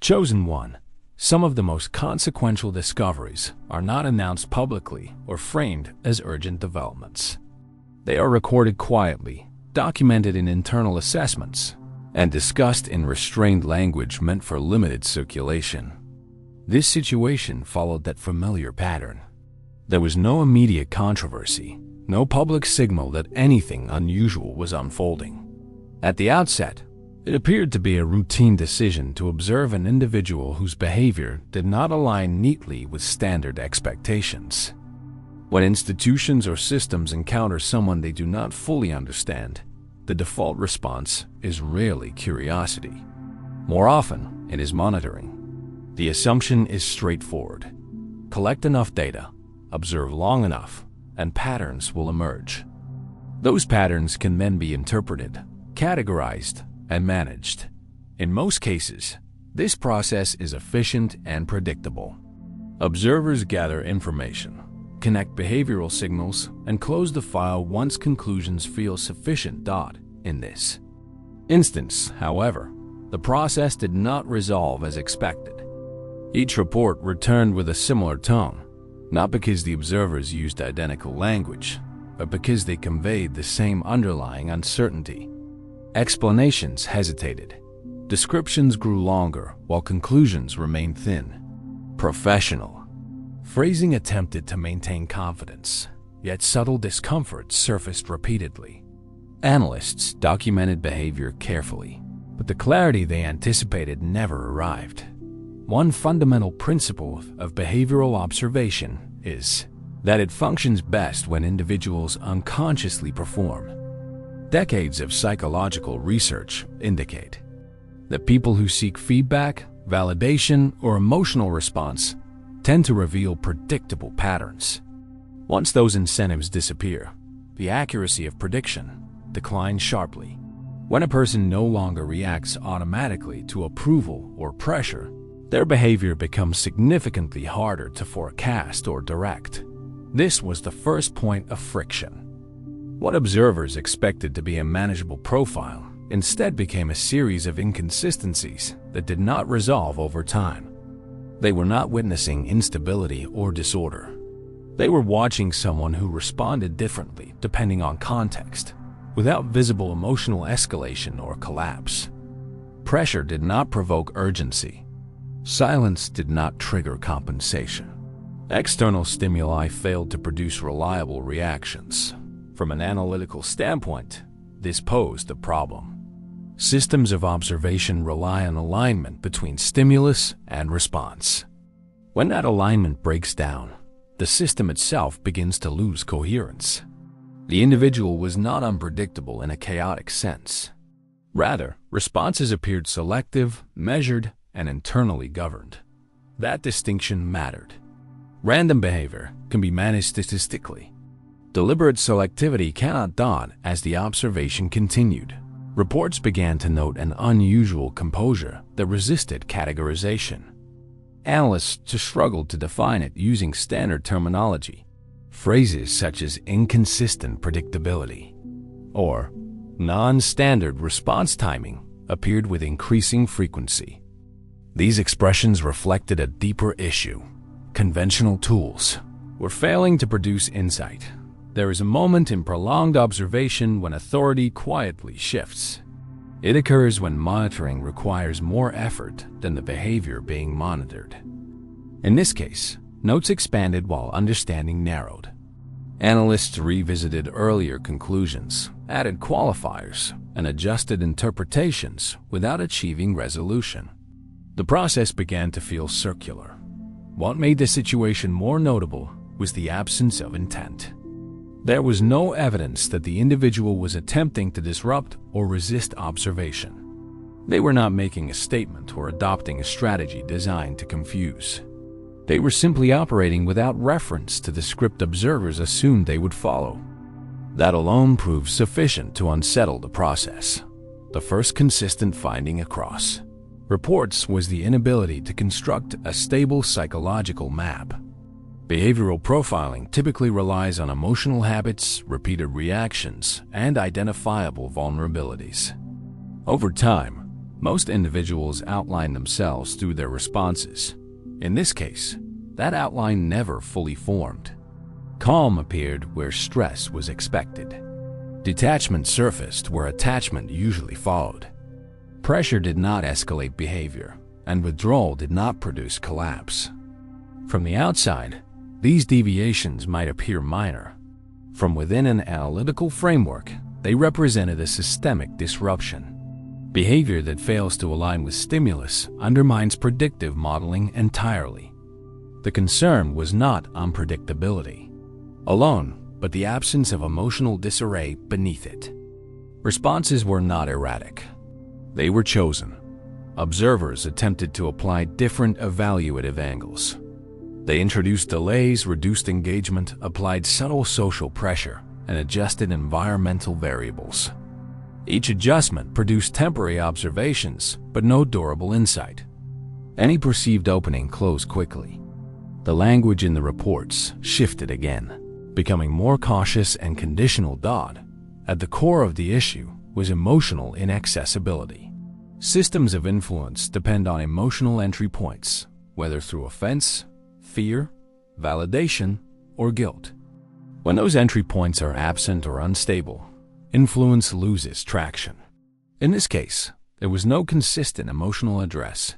Chosen one. Some of the most consequential discoveries are not announced publicly or framed as urgent developments. They are recorded quietly, documented in internal assessments, and discussed in restrained language meant for limited circulation. This situation followed that familiar pattern. There was no immediate controversy, no public signal that anything unusual was unfolding. At the outset, it appeared to be a routine decision to observe an individual whose behavior did not align neatly with standard expectations. When institutions or systems encounter someone they do not fully understand, the default response is rarely curiosity. More often, it is monitoring. The assumption is straightforward. Collect enough data, observe long enough, and patterns will emerge. Those patterns can then be interpreted, categorized, and managed. In most cases, this process is efficient and predictable. Observers gather information, connect behavioral signals, and close the file once conclusions feel sufficient. In this instance, however, the process did not resolve as expected. Each report returned with a similar tone, not because the observers used identical language, but because they conveyed the same underlying uncertainty. Explanations hesitated. Descriptions grew longer while conclusions remained thin. Professional phrasing attempted to maintain confidence, yet subtle discomfort surfaced repeatedly. Analysts documented behavior carefully, but the clarity they anticipated never arrived. One fundamental principle of behavioral observation is that it functions best when individuals unconsciously perform. Decades of psychological research indicate that people who seek feedback, validation, or emotional response tend to reveal predictable patterns. Once those incentives disappear, the accuracy of prediction declines sharply. When a person no longer reacts automatically to approval or pressure, their behavior becomes significantly harder to forecast or direct. This was the first point of friction. What observers expected to be a manageable profile instead became a series of inconsistencies that did not resolve over time. They were not witnessing instability or disorder. They were watching someone who responded differently depending on context, without visible emotional escalation or collapse. Pressure did not provoke urgency. Silence did not trigger compensation. External stimuli failed to produce reliable reactions. From an analytical standpoint, this posed a problem. Systems of observation rely on alignment between stimulus and response. When that alignment breaks down, the system itself begins to lose coherence. The individual was not unpredictable in a chaotic sense. Rather, responses appeared selective, measured, and internally governed. That distinction mattered. Random behavior can be managed statistically. Deliberate selectivity cannot dawn as the observation continued. Reports began to note an unusual composure that resisted categorization. Analysts struggled to define it using standard terminology. Phrases such as inconsistent predictability or non-standard response timing appeared with increasing frequency. These expressions reflected a deeper issue. Conventional tools were failing to produce insight. There is a moment in prolonged observation when authority quietly shifts. It occurs when monitoring requires more effort than the behavior being monitored. In this case, notes expanded while understanding narrowed. Analysts revisited earlier conclusions, added qualifiers, and adjusted interpretations without achieving resolution. The process began to feel circular. What made the situation more notable was the absence of intent. There was no evidence that the individual was attempting to disrupt or resist observation. They were not making a statement or adopting a strategy designed to confuse. They were simply operating without reference to the script observers assumed they would follow. That alone proved sufficient to unsettle the process. The first consistent finding across reports was the inability to construct a stable psychological map. Behavioral profiling typically relies on emotional habits, repeated reactions, and identifiable vulnerabilities. Over time, Most individuals outline themselves through their responses. In this case, that outline never fully formed. Calm appeared where stress was expected. Detachment surfaced where attachment usually followed. Pressure did not escalate behavior, and withdrawal did not produce collapse. From the outside, these deviations might appear minor. From within an analytical framework, they represented a systemic disruption. Behavior that fails to align with stimulus undermines predictive modeling entirely. The concern was not unpredictability alone, but the absence of emotional disarray beneath it. Responses were not erratic. They were chosen. Observers attempted to apply different evaluative angles. They introduced delays, reduced engagement, applied subtle social pressure, and adjusted environmental variables. Each adjustment produced temporary observations, but no durable insight. Any perceived opening closed quickly. The language in the reports shifted again, becoming more cautious and conditional. At the core of the issue was emotional inaccessibility. Systems of influence depend on emotional entry points, whether through offense, fear, validation, or guilt. When those entry points are absent or unstable, influence loses traction. In this case, there was no consistent emotional address.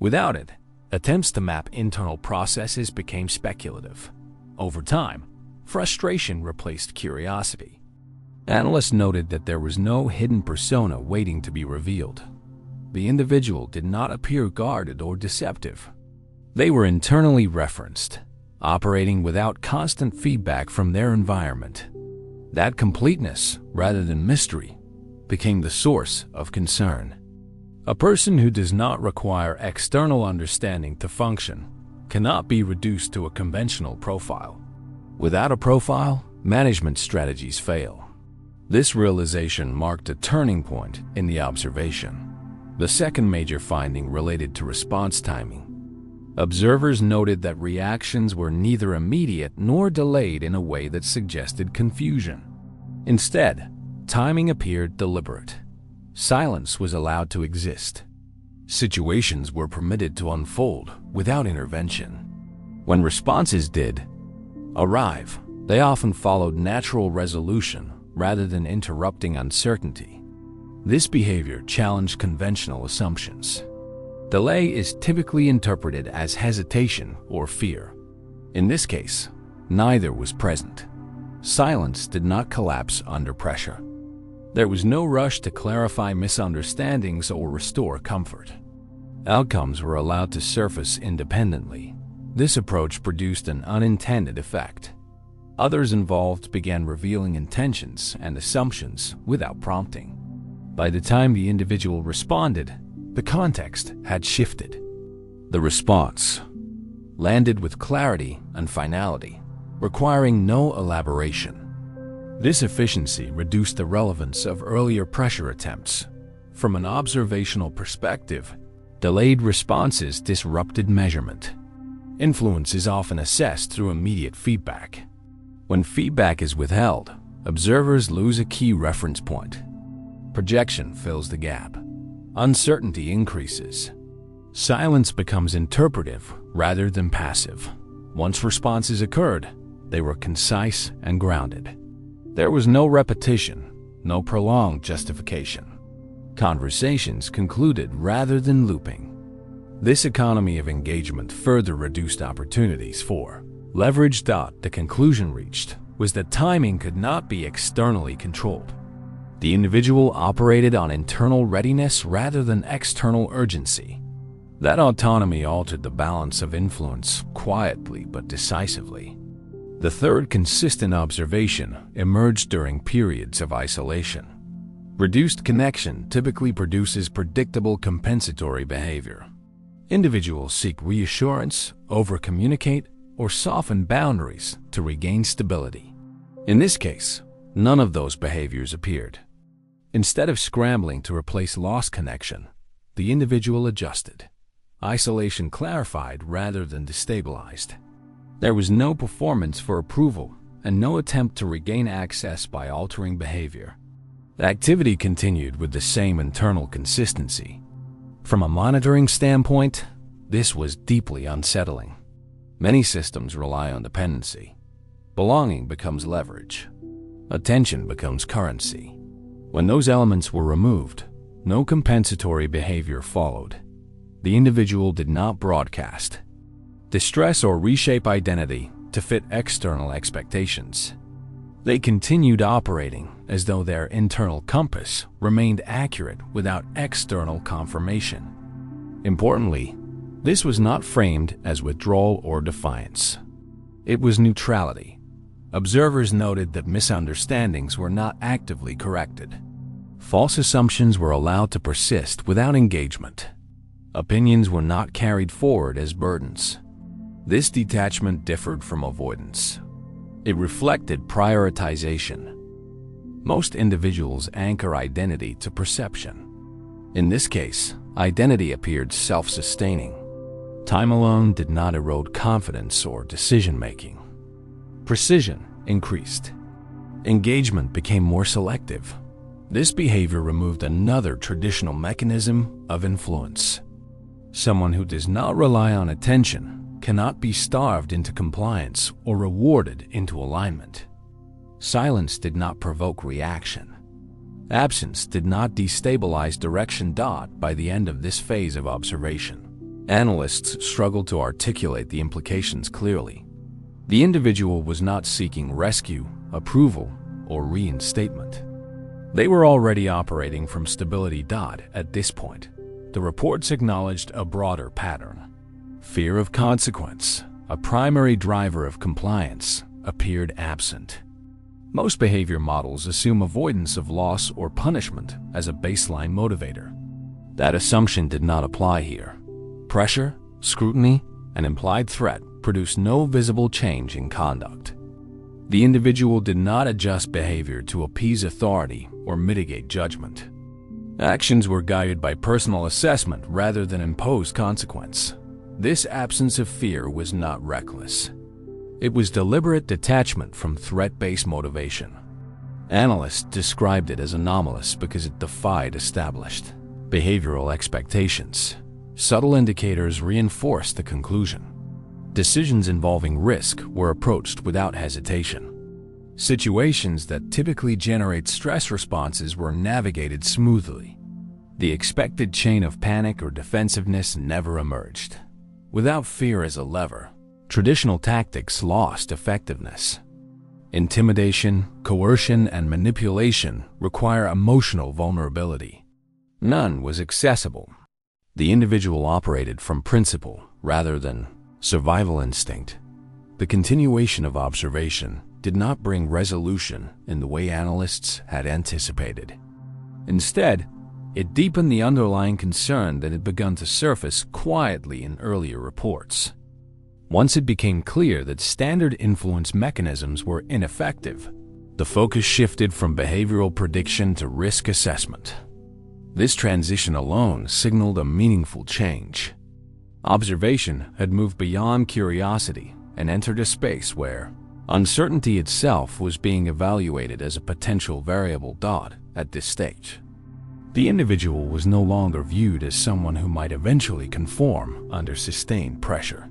Without it, attempts to map internal processes became speculative. Over time, frustration replaced curiosity. Analysts noted that there was no hidden persona waiting to be revealed. The individual did not appear guarded or deceptive. They were internally referenced, operating without constant feedback from their environment. That completeness, rather than mystery, became the source of concern. A person who does not require external understanding to function cannot be reduced to a conventional profile. Without a profile, management strategies fail. This realization marked a turning point in the observation. The second major finding related to response timing. Observers noted that reactions were neither immediate nor delayed in a way that suggested confusion. Instead, timing appeared deliberate. Silence was allowed to exist. Situations were permitted to unfold without intervention. When responses did arrive, they often followed natural resolution rather than interrupting uncertainty. This behavior challenged conventional assumptions. Delay is typically interpreted as hesitation or fear. In this case, neither was present. Silence did not collapse under pressure. There was no rush to clarify misunderstandings or restore comfort. Outcomes were allowed to surface independently. This approach produced an unintended effect. Others involved began revealing intentions and assumptions without prompting. By the time the individual responded, the context had shifted. The response landed with clarity and finality, requiring no elaboration. This efficiency reduced the relevance of earlier pressure attempts. From an observational perspective, delayed responses disrupted measurement. Influence is often assessed through immediate feedback. When feedback is withheld, observers lose a key reference point. Projection fills the gap. Uncertainty increases. Silence becomes interpretive rather than passive. Once responses occurred, they were concise and grounded. There was no repetition, no prolonged justification. Conversations concluded rather than looping. This economy of engagement further reduced opportunities for leverage. The conclusion reached was that timing could not be externally controlled. The individual operated on internal readiness rather than external urgency. That autonomy altered the balance of influence quietly but decisively. The third consistent observation emerged during periods of isolation. Reduced connection typically produces predictable compensatory behavior. Individuals seek reassurance, over-communicate, or soften boundaries to regain stability. In this case, none of those behaviors appeared. Instead of scrambling to replace lost connection, the individual adjusted. Isolation clarified rather than destabilized. There was no performance for approval and no attempt to regain access by altering behavior. The activity continued with the same internal consistency, From a monitoring standpoint, this was deeply unsettling. Many systems rely on dependency. Belonging becomes leverage. Attention becomes currency. When those elements were removed, no compensatory behavior followed. The individual did not broadcast, distress, or reshape identity to fit external expectations. They continued operating as though their internal compass remained accurate without external confirmation. Importantly, this was not framed as withdrawal or defiance. It was neutrality. Observers noted that misunderstandings were not actively corrected. False assumptions were allowed to persist without engagement. Opinions were not carried forward as burdens. This detachment differed from avoidance. It reflected prioritization. Most individuals anchor identity to perception. In this case, identity appeared self-sustaining. Time alone did not erode confidence or decision-making. Precision increased. Engagement became more selective. This behavior removed another traditional mechanism of influence. Someone who does not rely on attention cannot be starved into compliance or rewarded into alignment. Silence did not provoke reaction. Absence did not destabilize direction. By the end of this phase of observation, analysts struggled to articulate the implications clearly. The individual was not seeking rescue, approval, or reinstatement. They were already operating from stability. At this point, the reports acknowledged a broader pattern. Fear of consequence, a primary driver of compliance, appeared absent. Most behavior models assume avoidance of loss or punishment as a baseline motivator. That assumption did not apply here. Pressure, scrutiny, and implied threat produced no visible change in conduct. The individual did not adjust behavior to appease authority or mitigate judgment. Actions were guided by personal assessment rather than imposed consequence. This absence of fear was not reckless. It was deliberate detachment from threat-based motivation. Analysts described it as anomalous because it defied established behavioral expectations. Subtle indicators reinforced the conclusion. Decisions involving risk were approached without hesitation. Situations that typically generate stress responses were navigated smoothly. The expected chain of panic or defensiveness never emerged. Without fear as a lever, traditional tactics lost effectiveness. Intimidation, coercion, and manipulation require emotional vulnerability. None was accessible. The individual operated from principle rather than survival instinct. The continuation of observation did not bring resolution in the way analysts had anticipated. Instead, it deepened the underlying concern that had begun to surface quietly in earlier reports. Once it became clear that standard influence mechanisms were ineffective, the focus shifted from behavioral prediction to risk assessment. This transition alone signaled a meaningful change. Observation had moved beyond curiosity and entered a space where uncertainty itself was being evaluated as a potential variable. At this stage, the individual was no longer viewed as someone who might eventually conform under sustained pressure.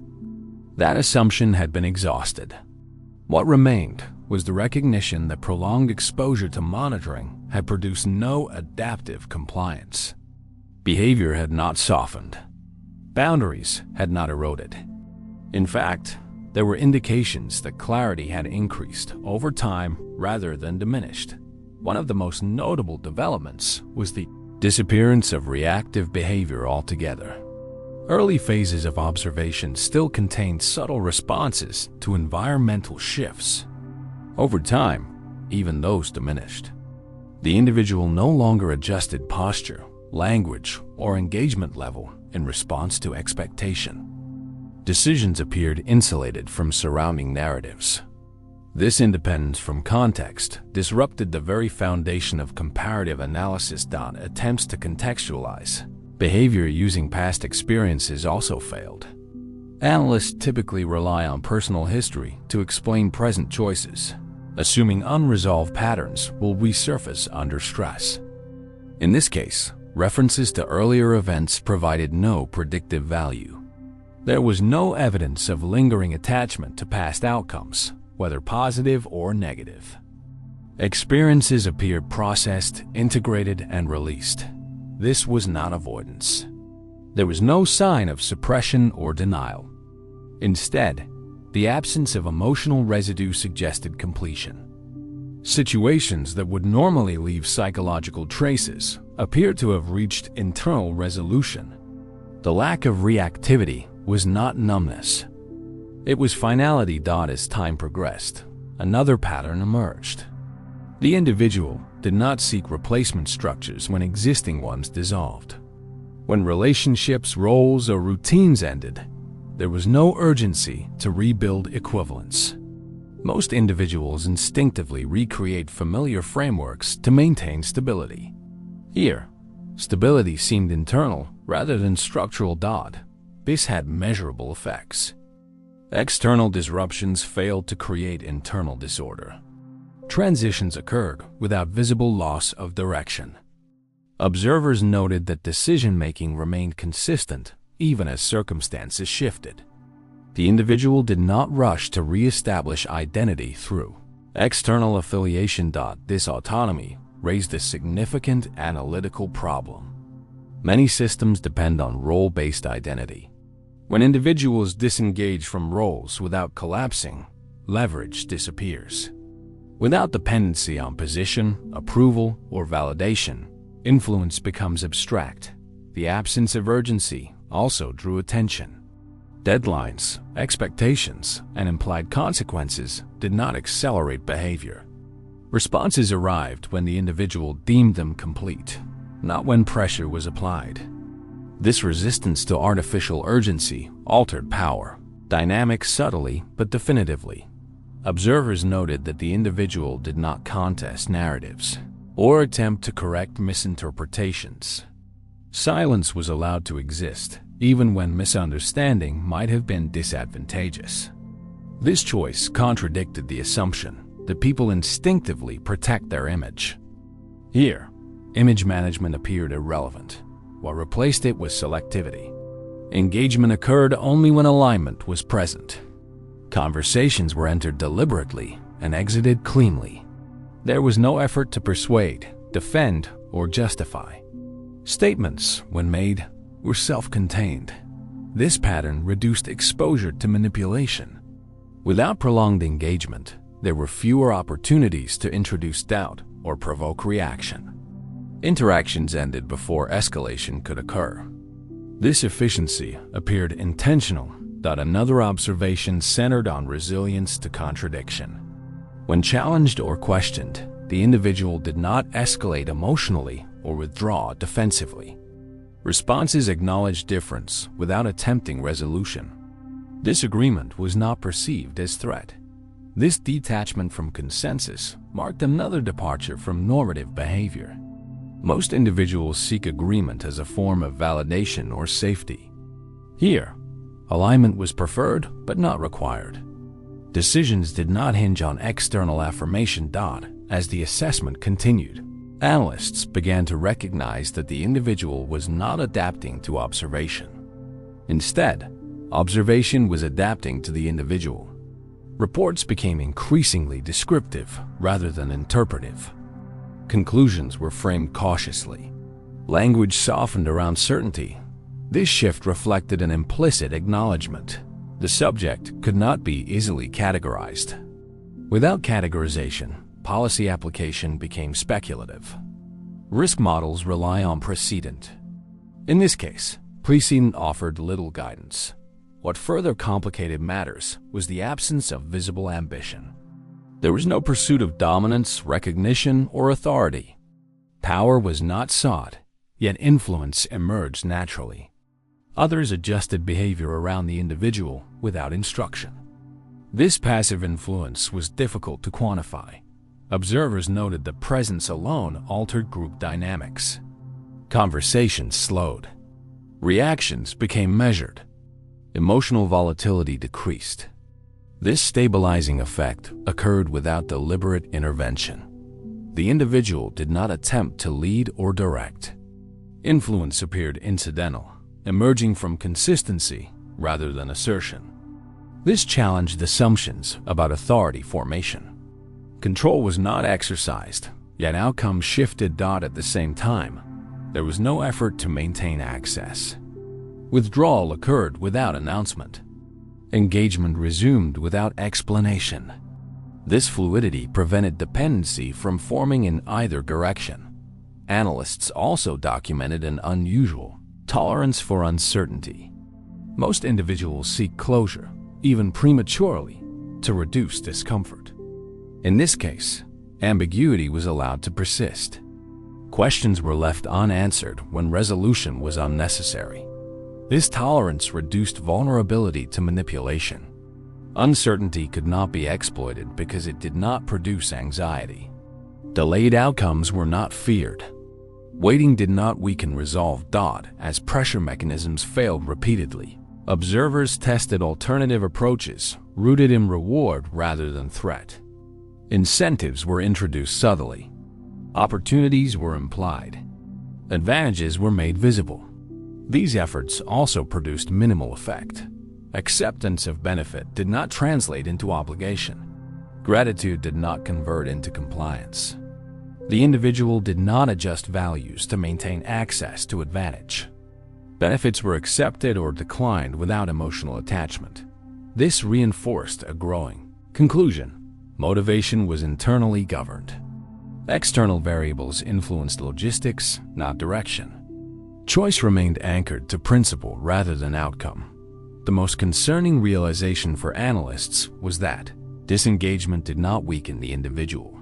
That assumption had been exhausted. What remained was the recognition that prolonged exposure to monitoring had produced no adaptive compliance. Behavior had not softened. Boundaries had not eroded. In fact, there were indications that clarity had increased over time rather than diminished. One of the most notable developments was the disappearance of reactive behavior altogether. Early phases of observation still contained subtle responses to environmental shifts. Over time, even those diminished. The individual no longer adjusted posture, language, or engagement level in response to expectation. Decisions appeared insulated from surrounding narratives. This independence from context disrupted the very foundation of comparative analysis. Attempts to contextualize behavior using past experiences also failed. Analysts typically rely on personal history to explain present choices, assuming unresolved patterns will resurface under stress. In this case, References to earlier events provided no predictive value. There was no evidence of lingering attachment to past outcomes, whether positive or negative. Experiences appeared processed, integrated, and released. This was not avoidance. There was no sign of suppression or denial. Instead, the absence of emotional residue suggested completion. Situations that would normally leave psychological traces appeared to have reached internal resolution. The lack of reactivity was not numbness. It was finality. As time progressed, another pattern emerged. The individual did not seek replacement structures when existing ones dissolved. When relationships, roles, or routines ended, there was no urgency to rebuild equivalence. Most individuals instinctively recreate familiar frameworks to maintain stability. Here, stability seemed internal rather than structural. This had measurable effects. External disruptions failed to create internal disorder. Transitions occurred without visible loss of direction. Observers noted that decision-making remained consistent even as circumstances shifted. The individual did not rush to re-establish identity through external affiliation. This autonomy raised a significant analytical problem. Many systems depend on role-based identity. When individuals disengage from roles without collapsing, leverage disappears. Without dependency on position, approval, or validation, influence becomes abstract. The absence of urgency also drew attention. Deadlines, expectations, and implied consequences did not accelerate behavior. Responses arrived when the individual deemed them complete, not when pressure was applied. This resistance to artificial urgency altered power dynamics subtly but definitively. Observers noted that the individual did not contest narratives or attempt to correct misinterpretations. Silence was allowed to exist, even when misunderstanding might have been disadvantageous. This choice contradicted the assumption that people instinctively protect their image. Here, image management appeared irrelevant, what replaced it was selectivity. Engagement occurred only when alignment was present. Conversations were entered deliberately and exited cleanly. There was no effort to persuade, defend, or justify. Statements, when made, were self-contained. This pattern reduced exposure to manipulation. Without prolonged engagement, there were fewer opportunities to introduce doubt or provoke reaction. Interactions ended before escalation could occur. This efficiency appeared intentional. Another observation centered on resilience to contradiction. When challenged or questioned, the individual did not escalate emotionally or withdraw defensively. Responses acknowledged difference without attempting resolution. Disagreement was not perceived as threat. This detachment from consensus marked another departure from normative behavior. Most individuals seek agreement as a form of validation or safety. Here, alignment was preferred but not required. Decisions did not hinge on external affirmation. As the assessment continued, analysts began to recognize that the individual was not adapting to observation. Instead, observation was adapting to the individual. Reports became increasingly descriptive rather than interpretive. Conclusions were framed cautiously. Language softened around certainty. This shift reflected an implicit acknowledgement. The subject could not be easily categorized. Without categorization, policy application became speculative. Risk models rely on precedent. In this case, precedent offered little guidance. What further complicated matters was the absence of visible ambition. There was no pursuit of dominance, recognition, or authority. Power was not sought, yet influence emerged naturally. Others adjusted behavior around the individual without instruction. This passive influence was difficult to quantify. Observers noted that presence alone altered group dynamics. Conversations slowed. Reactions became measured. Emotional volatility decreased. This stabilizing effect occurred without deliberate intervention. The individual did not attempt to lead or direct. Influence appeared incidental, emerging from consistency rather than assertion. This challenged assumptions about authority formation. Control was not exercised, yet outcomes shifted. At the same time, there was no effort to maintain access. Withdrawal occurred without announcement. Engagement resumed without explanation. This fluidity prevented dependency from forming in either direction. Analysts also documented an unusual tolerance for uncertainty. Most individuals seek closure, even prematurely, to reduce discomfort. In this case, ambiguity was allowed to persist. Questions were left unanswered when resolution was unnecessary. This tolerance reduced vulnerability to manipulation. Uncertainty could not be exploited because it did not produce anxiety. Delayed outcomes were not feared. Waiting did not weaken resolve. As pressure mechanisms failed repeatedly, observers tested alternative approaches rooted in reward rather than threat. Incentives were introduced subtly. Opportunities were implied. Advantages were made visible. These efforts also produced minimal effect. Acceptance of benefit did not translate into obligation. Gratitude did not convert into compliance. The individual did not adjust values to maintain access to advantage. Benefits were accepted or declined without emotional attachment. This reinforced a growing conclusion. Motivation was internally governed. External variables influenced logistics, not direction. Choice remained anchored to principle rather than outcome. The most concerning realization for analysts was that disengagement did not weaken the individual.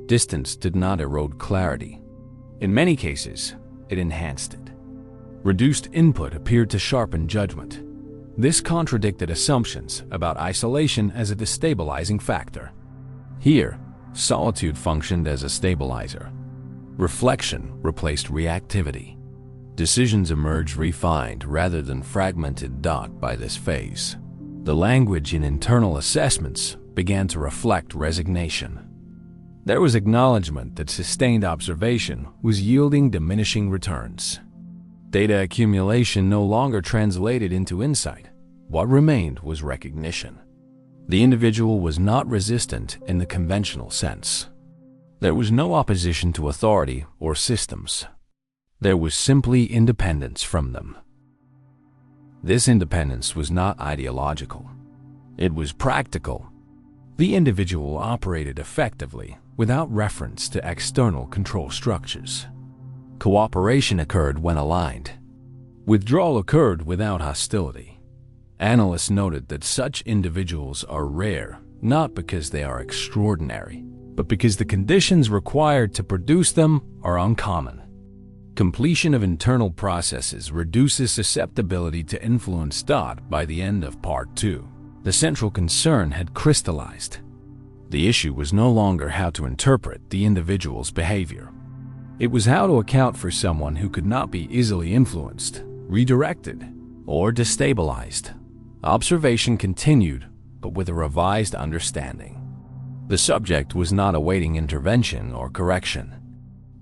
Distance did not erode clarity. In many cases, it enhanced it. Reduced input appeared to sharpen judgment. This contradicted assumptions about isolation as a destabilizing factor. Here, solitude functioned as a stabilizer. Reflection replaced reactivity. Decisions emerged refined rather than fragmented. By this phase, the language in internal assessments began to reflect resignation. There was acknowledgement that sustained observation was yielding diminishing returns. Data accumulation no longer translated into insight. What remained was recognition. The individual was not resistant in the conventional sense. There was no opposition to authority or systems. There was simply independence from them. This independence was not ideological. It was practical. The individual operated effectively without reference to external control structures. Cooperation occurred when aligned. Withdrawal occurred without hostility. Analysts noted that such individuals are rare, not because they are extraordinary, but because the conditions required to produce them are uncommon. Completion of internal processes reduces susceptibility to influence. By the end of Part 2, the central concern had crystallized. The issue was no longer how to interpret the individual's behavior. It was how to account for someone who could not be easily influenced, redirected, or destabilized. Observation continued, but with a revised understanding. The subject was not awaiting intervention or correction.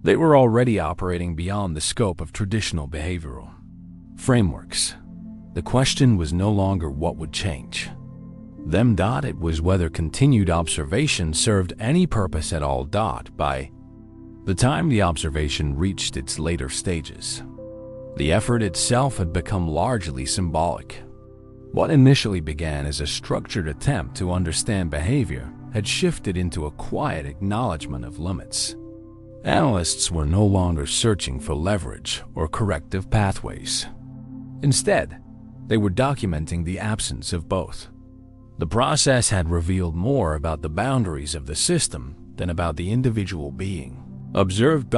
They were already operating beyond the scope of traditional behavioral frameworks. The question was no longer what would change them. It was whether continued observation served any purpose at all. By the time the observation reached its later stages, the effort itself had become largely symbolic. What initially began as a structured attempt to understand behavior had shifted into a quiet acknowledgement of limits. Analysts were no longer searching for leverage or corrective pathways. Instead, they were documenting the absence of both. The process had revealed more about the boundaries of the system than about the individual being. Observed.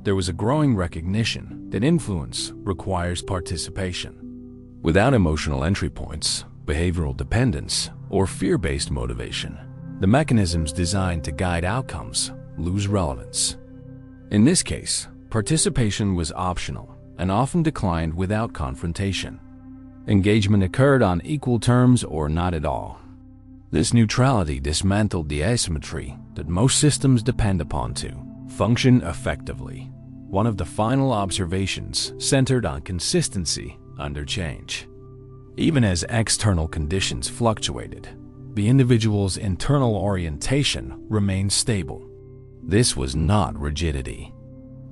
There was a growing recognition that influence requires participation. Without emotional entry points, behavioral dependence, or fear-based motivation, the mechanisms designed to guide outcomes lose relevance. In this case, participation was optional and often declined without confrontation. Engagement occurred on equal terms or not at all. This neutrality dismantled the asymmetry that most systems depend upon to function effectively. one of the final observations centered on consistency under change. Even as external conditions fluctuated, the individual's internal orientation remained stable. This was not rigidity.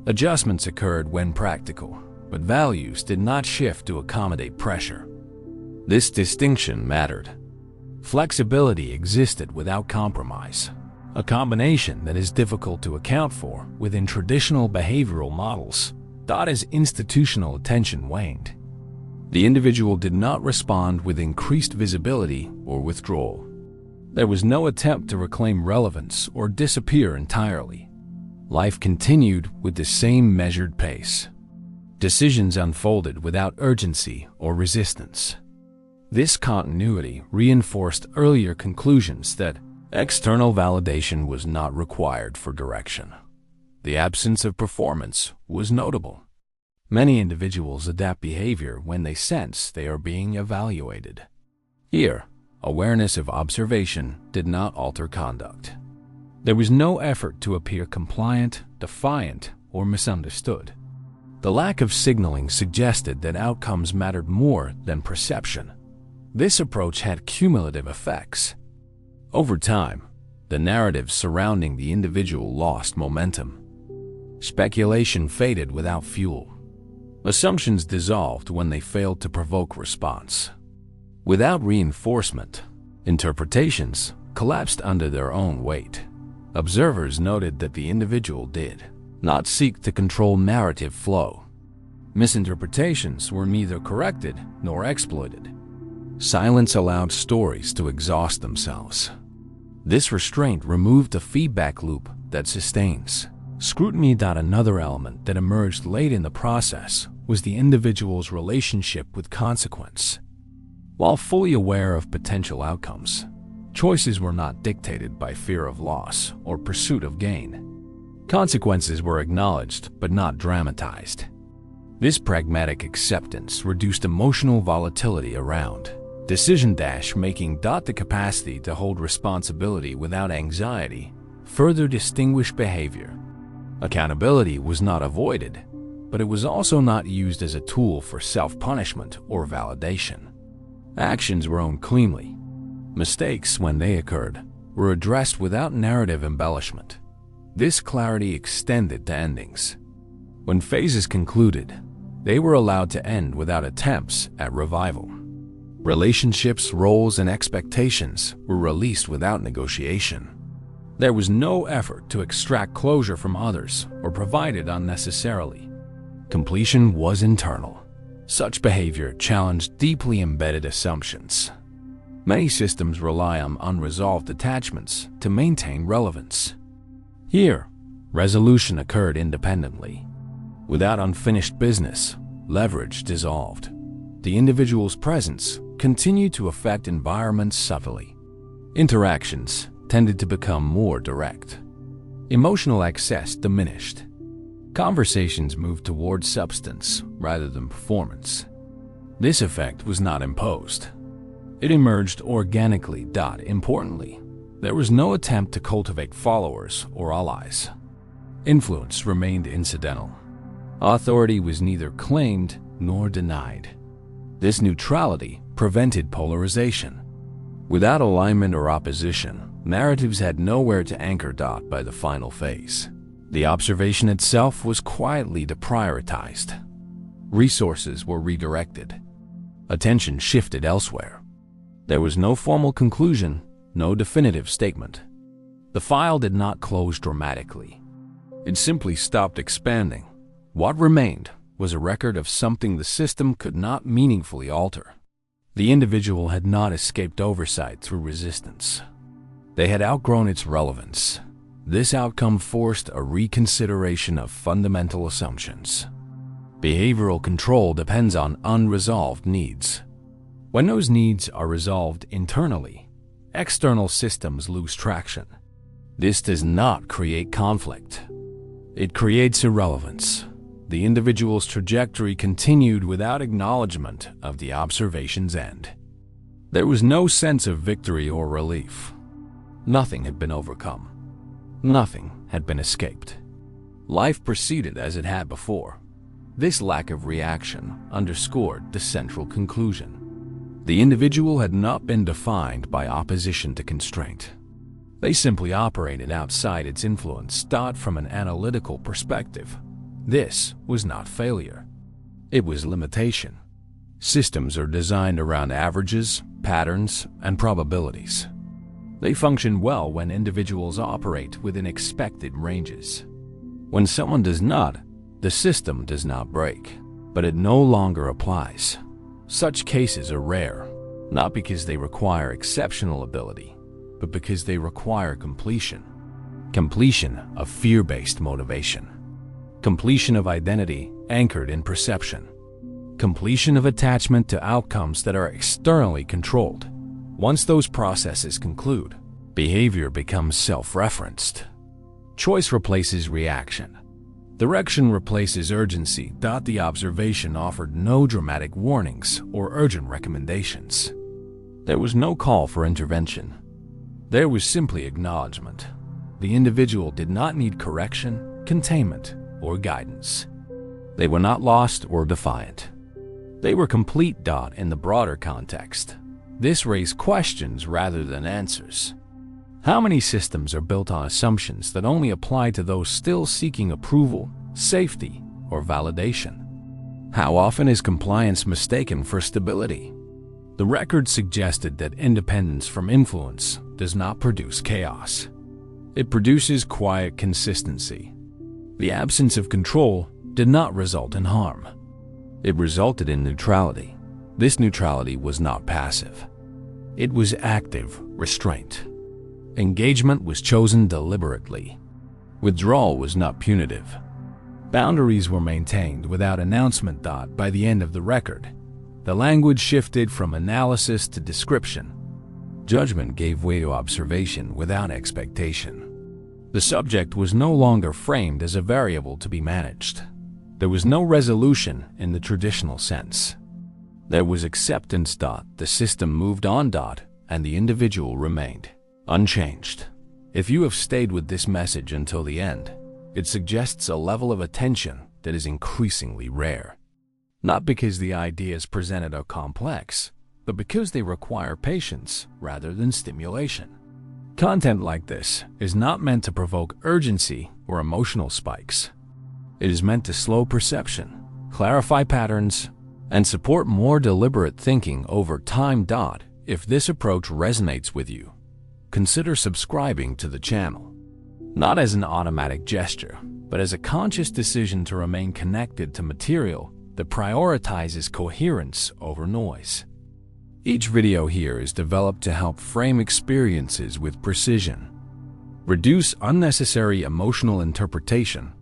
Adjustments occurred when practical, but values did not shift to accommodate pressure. This distinction mattered. Flexibility existed without compromise, a combination that is difficult to account for within traditional behavioral models. As institutional attention waned, the individual did not respond with increased visibility or withdrawal. There was no attempt to reclaim relevance or disappear entirely. Life continued with the same measured pace. Decisions unfolded without urgency or resistance. This continuity reinforced earlier conclusions that external validation was not required for direction. The absence of performance was notable. Many individuals adapt behavior when they sense they are being evaluated. Here, awareness of observation did not alter conduct. There was no effort to appear compliant, defiant, or misunderstood. The lack of signaling suggested that outcomes mattered more than perception. This approach had cumulative effects. Over time, the narratives surrounding the individual lost momentum. Speculation faded without fuel. Assumptions dissolved when they failed to provoke response. Without reinforcement, interpretations collapsed under their own weight. Observers noted that the individual did not seek to control narrative flow. Misinterpretations were neither corrected nor exploited. Silence allowed stories to exhaust themselves. This restraint removed the feedback loop that sustains scrutiny. Another element that emerged late in the process was the individual's relationship with consequence. While fully aware of potential outcomes, choices were not dictated by fear of loss or pursuit of gain. Consequences were acknowledged but not dramatized. This pragmatic acceptance reduced emotional volatility around decision-making. The capacity to hold responsibility without anxiety further distinguished behavior. Accountability was not avoided, but it was also not used as a tool for self-punishment or validation. Actions were owned cleanly. Mistakes, when they occurred, were addressed without narrative embellishment. This clarity extended to endings. When phases concluded, they were allowed to end without attempts at revival. Relationships, roles, and expectations were released without negotiation. There was no effort to extract closure from others or provide it unnecessarily. Completion was internal. Such behavior challenged deeply embedded assumptions. Many systems rely on unresolved attachments to maintain relevance. Here, resolution occurred independently. Without unfinished business, leverage dissolved. The individual's presence continued to affect environments subtly. Interactions tended to become more direct. Emotional excess diminished. Conversations moved toward substance rather than performance. This effect was not imposed. It emerged organically. Importantly, there was no attempt to cultivate followers or allies. Influence remained incidental. Authority was neither claimed nor denied. This neutrality prevented polarization. Without alignment or opposition, narratives had nowhere to anchor. By the final phase, the observation itself was quietly deprioritized. Resources were redirected. Attention shifted elsewhere. There was no formal conclusion, no definitive statement. The file did not close dramatically. It simply stopped expanding. What remained was a record of something the system could not meaningfully alter. The individual had not escaped oversight through resistance. They had outgrown its relevance. This outcome forced a reconsideration of fundamental assumptions. Behavioral control depends on unresolved needs. When those needs are resolved internally, external systems lose traction. This does not create conflict. It creates irrelevance. The individual's trajectory continued without acknowledgement of the observation's end. There was no sense of victory or relief. Nothing had been overcome. Nothing had been escaped. Life proceeded as it had before. This lack of reaction underscored the central conclusion. The individual had not been defined by opposition to constraint. They simply operated outside its influence. From an analytical perspective, this was not failure. It was limitation. Systems are designed around averages, patterns, and probabilities. They function well when individuals operate within expected ranges. When someone does not, the system does not break, but it no longer applies. Such cases are rare, not because they require exceptional ability, but because they require completion. Completion of fear-based motivation. Completion of identity anchored in perception. Completion of attachment to outcomes that are externally controlled. Once those processes conclude, behavior becomes self-referenced. Choice replaces reaction. Direction replaces urgency. The observation offered no dramatic warnings or urgent recommendations. There was no call for intervention. There was simply acknowledgement. The individual did not need correction, containment, or guidance. They were not lost or defiant. They were complete. In the broader context, this raised questions rather than answers. How many systems are built on assumptions that only apply to those still seeking approval, safety, or validation? How often is compliance mistaken for stability? The record suggested that independence from influence does not produce chaos. It produces quiet consistency. The absence of control did not result in harm. It resulted in neutrality. This neutrality was not passive. It was active restraint. Engagement was chosen deliberately. Withdrawal was not punitive. Boundaries were maintained without announcement. By the end of the record, the language shifted from analysis to description. Judgment gave way to observation without expectation. The subject was no longer framed as a variable to be managed. There was no resolution in the traditional sense. There was acceptance. The system moved on. And the individual remained unchanged. If you have stayed with this message until the end, it suggests a level of attention that is increasingly rare. Not because the ideas presented are complex, but because they require patience rather than stimulation. Content like this is not meant to provoke urgency or emotional spikes. It is meant to slow perception, clarify patterns, and support more deliberate thinking over time. If this approach resonates with you, consider subscribing to the channel. Not as an automatic gesture, but as a conscious decision to remain connected to material that prioritizes coherence over noise. Each video here is developed to help frame experiences with precision, reduce unnecessary emotional interpretation,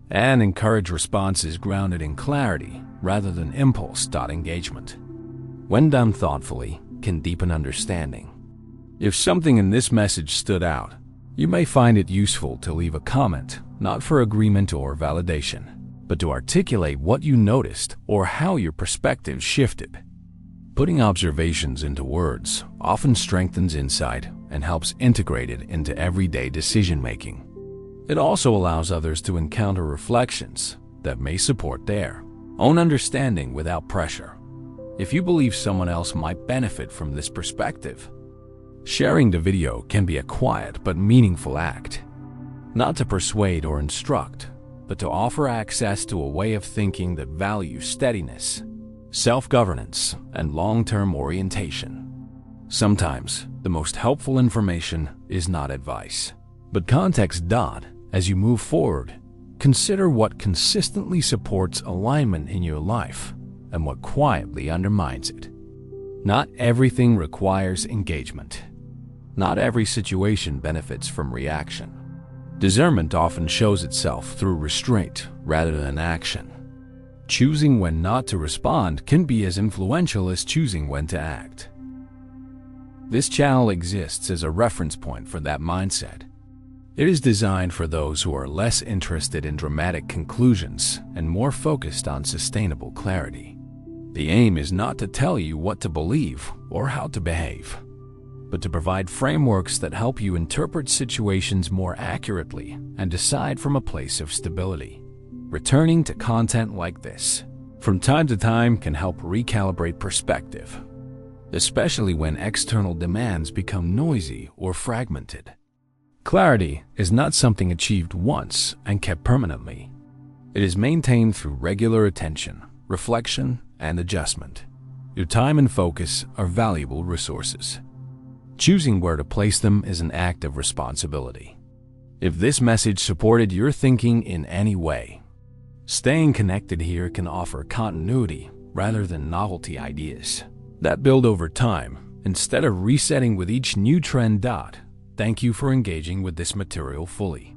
and encourage responses grounded in clarity rather than impulse. Engagement, when done thoughtfully, can deepen understanding. If something in this message stood out, you may find it useful to leave a comment, not for agreement or validation, but to articulate what you noticed or how your perspective shifted. Putting observations into words often strengthens insight and helps integrate it into everyday decision-making. It also allows others to encounter reflections that may support their own understanding without pressure. If you believe someone else might benefit from this perspective, sharing the video can be a quiet but meaningful act, not to persuade or instruct, but to offer access to a way of thinking that values steadiness, self-governance, and long-term orientation. Sometimes, the most helpful information is not advice, but context. As you move forward, consider what consistently supports alignment in your life and what quietly undermines it. Not everything requires engagement. Not every situation benefits from reaction. Discernment often shows itself through restraint rather than action. Choosing when not to respond can be as influential as choosing when to act. This channel exists as a reference point for that mindset. It is designed for those who are less interested in dramatic conclusions and more focused on sustainable clarity. The aim is not to tell you what to believe or how to behave, but to provide frameworks that help you interpret situations more accurately and decide from a place of stability. Returning to content like this from time to time can help recalibrate perspective, especially when external demands become noisy or fragmented. Clarity is not something achieved once and kept permanently. It is maintained through regular attention, reflection, and adjustment. Your time and focus are valuable resources. Choosing where to place them is an act of responsibility. If this message supported your thinking in any way, staying connected here can offer continuity rather than novelty ideas that build over time instead of resetting with each new trend. Thank you for engaging with this material fully.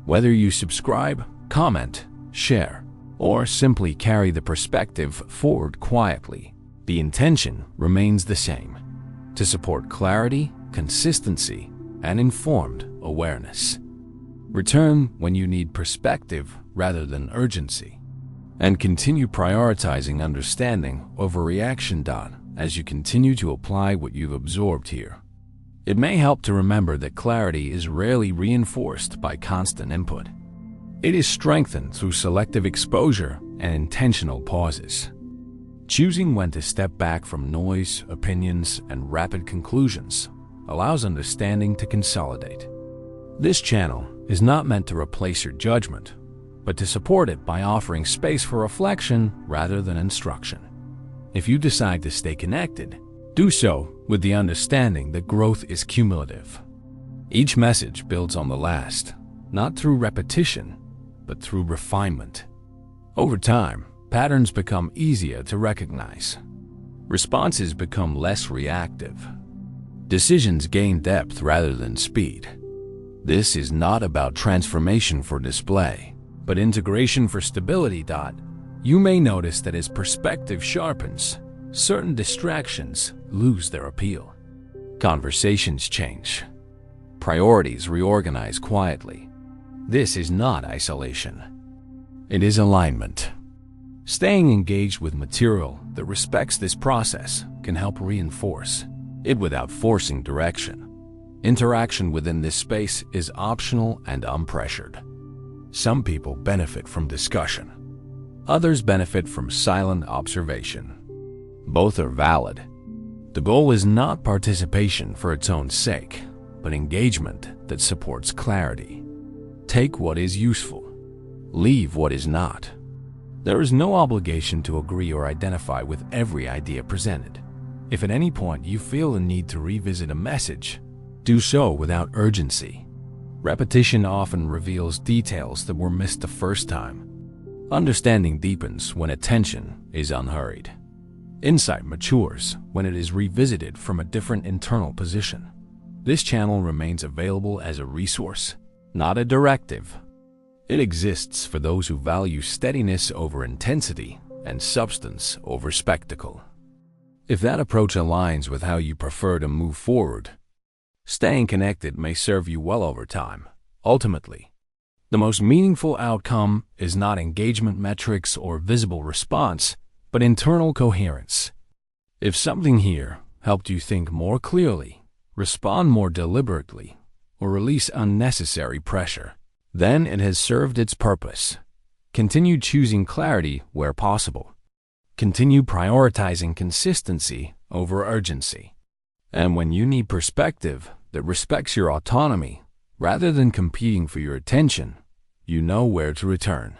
Whether you subscribe, comment, share, or simply carry the perspective forward quietly, the intention remains the same: to support clarity, consistency, and informed awareness. Return when you need perspective rather than urgency, and continue prioritizing understanding over reaction. As you continue to apply what you've absorbed here, it may help to remember that clarity is rarely reinforced by constant input. It is strengthened through selective exposure and intentional pauses. Choosing when to step back from noise, opinions, and rapid conclusions allows understanding to consolidate. This channel is not meant to replace your judgment, but to support it by offering space for reflection rather than instruction. If you decide to stay connected, do so with the understanding that growth is cumulative. Each message builds on the last, not through repetition, but through refinement. Over time, patterns become easier to recognize. Responses become less reactive. Decisions gain depth rather than speed. This is not about transformation for display, but integration for stability. You may notice that as perspective sharpens, certain distractions lose their appeal. Conversations change. Priorities reorganize quietly. This is not isolation. It is alignment. Staying engaged with material that respects this process can help reinforce it without forcing direction. Interaction within this space is optional and unpressured. Some people benefit from discussion. Others benefit from silent observation. Both are valid. The goal is not participation for its own sake, but engagement that supports clarity. Take what is useful. Leave what is not. There is no obligation to agree or identify with every idea presented. If at any point you feel the need to revisit a message, do so without urgency. Repetition often reveals details that were missed the first time. Understanding deepens when attention is unhurried. Insight matures when it is revisited from a different internal position. This channel remains available as a resource, not a directive. It exists for those who value steadiness over intensity and substance over spectacle. If that approach aligns with how you prefer to move forward, staying connected may serve you well over time. Ultimately, the most meaningful outcome is not engagement metrics or visible response, but internal coherence. If something here helped you think more clearly, respond more deliberately, or release unnecessary pressure, then it has served its purpose. Continue choosing clarity where possible. Continue prioritizing consistency over urgency. And when you need perspective that respects your autonomy, rather than competing for your attention, you know where to return.